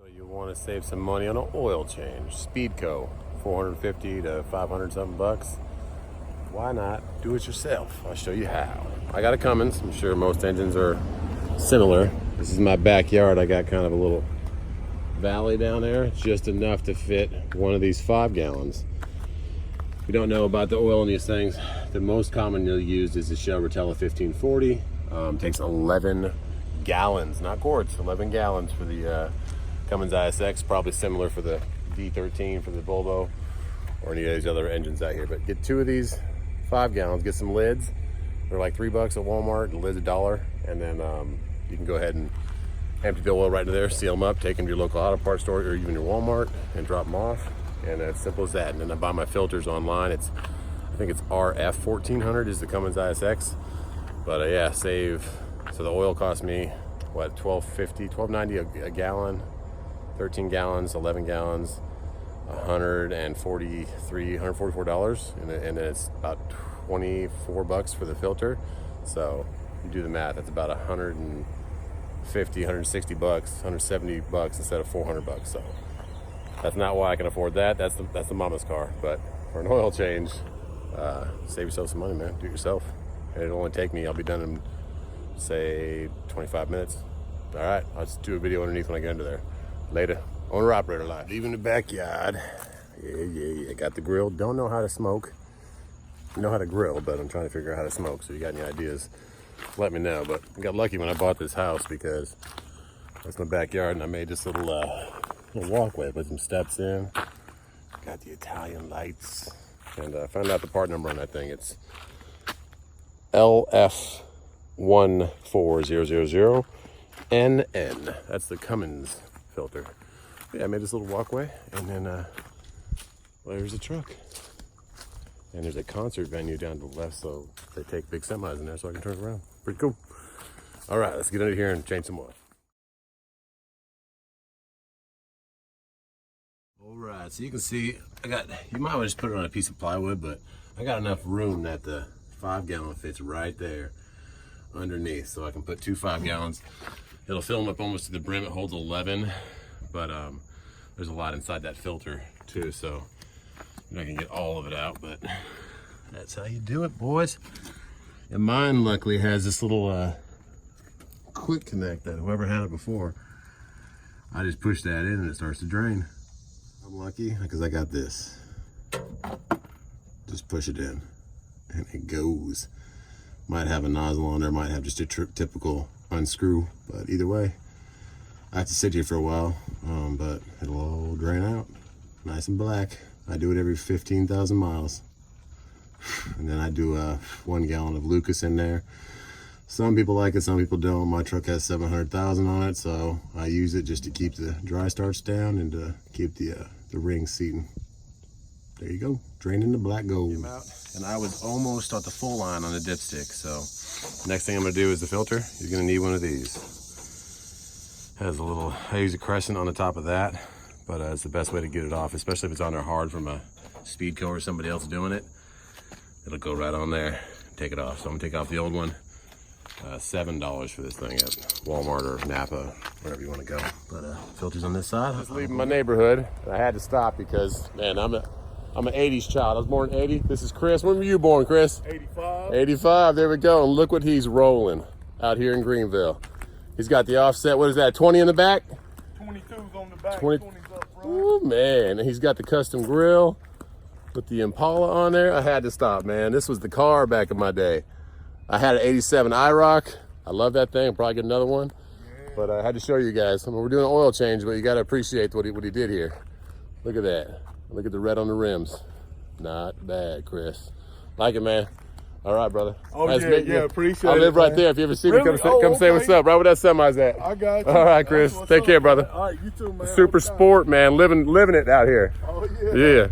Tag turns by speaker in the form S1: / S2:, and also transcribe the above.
S1: So you want to save some money on an oil change. Speedco, 450 to 500 something bucks. Why not do it yourself? I'll show you how. I got a Cummins. I'm sure most engines are similar. This is my backyard. I got kind of a little valley down there. It's just enough to fit one of these 5 gallons. If you don't know about the oil in these things, the most commonly used is the Shell Rotella 1540. Takes 11 gallons, not quarts, 11 gallons for the Cummins ISX. Probably similar for the D13 for the Volvo or any of these other engines out here. But get 2 of these 5 gallons, get some lids. They're like $3 at Walmart, the lid's $1. And then you can go ahead and empty the oil right into there, seal them up, take them to your local auto parts store or even your Walmart and drop them off. And as simple as that. And then I buy my filters online. I think it's RF 1400 is the Cummins ISX. But yeah, save. So the oil cost me what, $12.50, $12.90 a gallon, 13 gallons, 11 gallons, $144, and then it's about $24 for the filter. So you do the math, that's about $150, $160, $170 instead of $400. So that's not why I can afford that. That's the mama's car. But for an oil change, save yourself some money, man. Do it yourself. And it'll only take me, I'll be done in say 25 minutes. All right, I'll just do a video underneath when I get into there. Later. Owner operator live. Leaving the backyard. Yeah. Got the grill. Don't know how to smoke. Know how to grill, but I'm trying to figure out how to smoke. So you got any ideas, let me know. But I got lucky when I bought this house because that's my backyard and I made this little walkway, put some steps in. Got the Italian lights. And I found out the part number on that thing. It's LF14000NN. That's the Cummins filter. Yeah, I made this little walkway, and then well, there's a truck. And there's a concert venue down to the left, so they take big semis in there so I can turn it around. Pretty cool. All right, let's get under here and change some oil. All right, so you can see, you might want to just put it on a piece of plywood, but I got enough room that the 5 gallon fits right there underneath. So I can put 2 5 gallons. It'll fill them up almost to the brim. It holds 11, but there's a lot inside that filter too, so you're not gonna get all of it out, but that's how you do it, boys. And mine luckily has this little quick connect that whoever had it before, I just push that in and it starts to drain. I'm lucky because I got this. Just push it in and it goes. Might have a nozzle on there, might have just a typical unscrew, but either way, I have to sit here for a while, but it'll all drain out nice and black. I do it every 15,000 miles. And then I do 1 gallon of Lucas in there. Some people like it, some people don't. My truck has 700,000 on it, so I use it just to keep the dry starts down and to keep the rings seating. There you go, draining the black gold. And I was almost at the full line on the dipstick, so next thing I'm gonna do is the filter. You're gonna need one of these. Has a little, I use a crescent on the top of that, but it's the best way to get it off, especially if it's on there hard from a Speedco or somebody else doing it. It'll go right on there, take it off. So I'm gonna take off the old one. $7 for this thing at Walmart or Napa, wherever you want to go. But filters on this side. I was leaving my neighborhood, and I had to stop because, man, I'm an 80s child. I was born in 80. This is Chris. When were you born, Chris?
S2: 85.
S1: 85. There we go. And look what he's rolling out here in Greenville. He's got the offset. What is that? 20 in the back.
S2: 22's on the back.
S1: 20.
S2: 20's up front.
S1: Oh man! And he's got the custom grill with the Impala on there. I had to stop, man. This was the car back in my day. I had an 87 IROC. I love that thing. I'll probably get another one. Yeah. But I had to show you guys. I mean, we're doing an oil change, but you got to appreciate what he did here. Look at that. Look at the red on the rims. Not bad, Chris. Like it, man. All right, brother.
S2: Oh,
S1: nice
S2: appreciate it.
S1: I live right there. If you ever see me, come say what's up. Right where that semi's at.
S2: I got you.
S1: All right, Chris. Take care, brother.
S2: All right, you too, man.
S1: Super sport, man. Living it out here.
S2: Oh, yeah.
S1: Yeah.